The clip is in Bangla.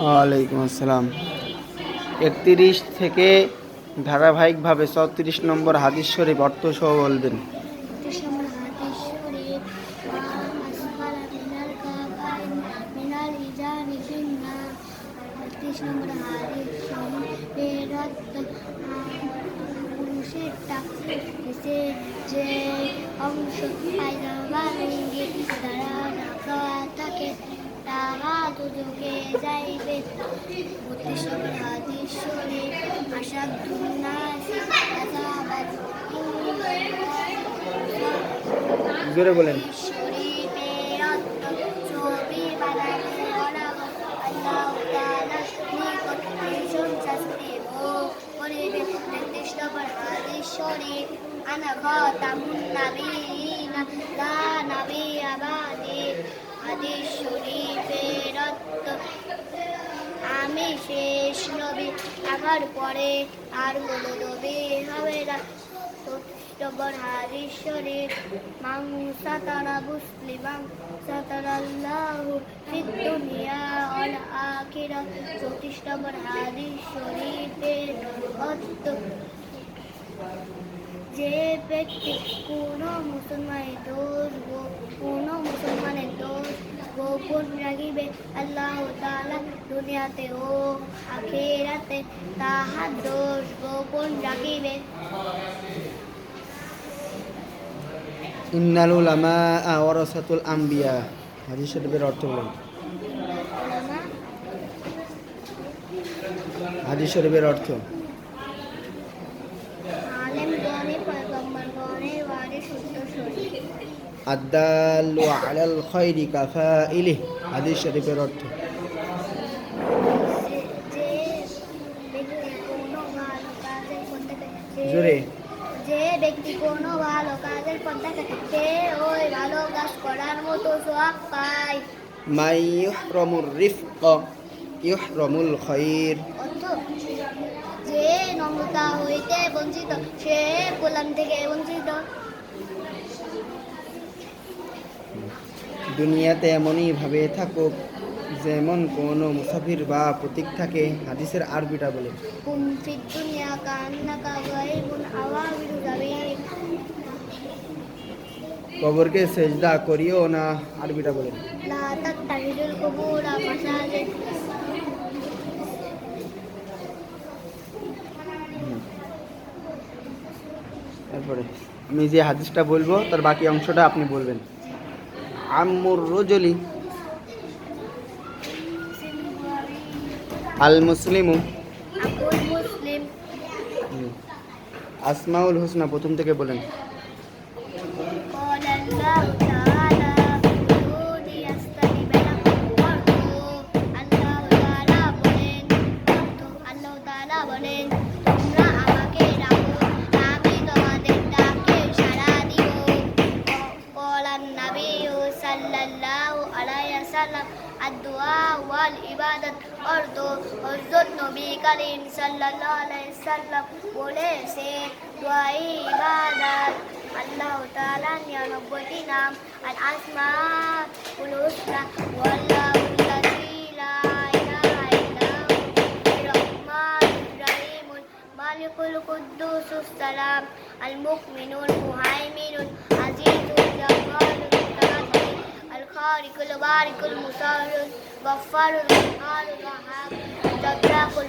ওয়ালাইকুম আসসালাম। 31 থেকে ধারাবাহিকভাবে 34 নম্বর হাদিস শরীফ অর্থ সহ বলবেন। 31 নম্বর হাদিস শরীফ মা আসফালা মিনাল কাবাইন মিনাল ইজানি ফিন্নার। 31 নম্বর হাদিস শরীফের অর্থ পুরুষের টাকসে যে অংশ পায়জামা লুঙ্গি দ্বারা ঢাকা থাকে তাহা দুজকে যাইবে। 32 নম্বর হাদিস শরীফ আসাদুন নাসি আযাবান জোরে বলেন। শরীফের অর্থ ছবি বানানো বরাবর আল্লাহ তাআলার নিকট ভীষণ শাস্তি ভোগ করিবে। 33 নম্বর হাদিস শরীফ আনা খাতামুন নাবিয়িনা লা নাবিয়্যা বা'দি। হাদিস শরীফের অর্থ আমি শেষ নবী, আমার পরে আর কোনো নবী হবে না। 34 নম্বর হাদিস শরীফ মান সাতারা মুসলিমান সাতারাল্লাহু ফিদ দুনিয়া ওয়াল আখিরাহ। 34 নম্বর হাদিস শরীফের অর্থ যে ব্যক্তি কোনো মুসলমানের দোষ গোপন রাখিবে আল্লাহ তাআলা দুনিয়াতে ও আখিরাতে তাহার দোষ গোপন রাখিবে। ইন্নাল উলামা ওয়ারাসাতুল আম্বিয়া। হাদিস শরীফের অর্থ বলেন। হাদিস শরীফের অর্থ আলেমগণের পয়গম্বরগণের ওয়ারিস উত্তরসূরি। আদাল্লু আলাল খায়রি কাফাইলিহ। হাদিস শরীফের অর্থ জোরে। যে ব্যক্তি কোনো ভালো কাজের পথ দেখায় সে ওই ভালো কাজ করার মতো সওয়াব পায়। মাই ইহরামুর রিফক ইহরামুল খায়র। অর্থ যে নম্রতা হইতে বঞ্চিত সে কল্যাণ থেকে বঞ্চিত। দুনিয়াতে এমনই ভাবে থাকুক যেমন কোনো মুসাফির বা প্রতীক থাকে। হাদিসের আরবিটা বলেন। কুন ফিদ দুনিয়া কান্নাকা গায়বুন আওয়াবিরু যাবিক। কবরকে সেজদা করিও না। আরবিটা বলেন। লা তাত্তাখিযুল কুবুরা মাসাজিদ। তারপরে আমি যে হাদিসটা বলবো তার বাকি অংশটা আপনি বলবেন। আম্মুর রজুলি আল মুসলিমু আকুল মুসলিম। আসমাউল হুসনা প্রথম থেকে বলেন। قال الله تعالى ادعوني استجب لكم আল্লাহ তাআলা বলেন তোমরা আমাকে ডাকো আমি তোমাদের ডাকে সাড়া দিব। قال النبي صلى الله عليه وسلم الدعاء والعبادة অর্থ হযরত নবী করিম সাল্লাল্লাহু আলাইহি সাল্লাম বলেছে দোয়া ইবাদত। আল্লাহ তাআলা 99টি নাম আল আসমাউল হুসনা ওয়াল্লাহুল্লাযী লা ইলাহা ইল্লা হুর রহমানুর রহিমুল মালিকুল কুদ্দুসুস সালাম আল মুমিনুল মুহাইমিনুল আজিজুল জব্বারুল মুতাকাব্বির আল খালিকুল বারিকুল মুতাওয়ারিল গফফারুল রহমানুর রহিম জাযাকুল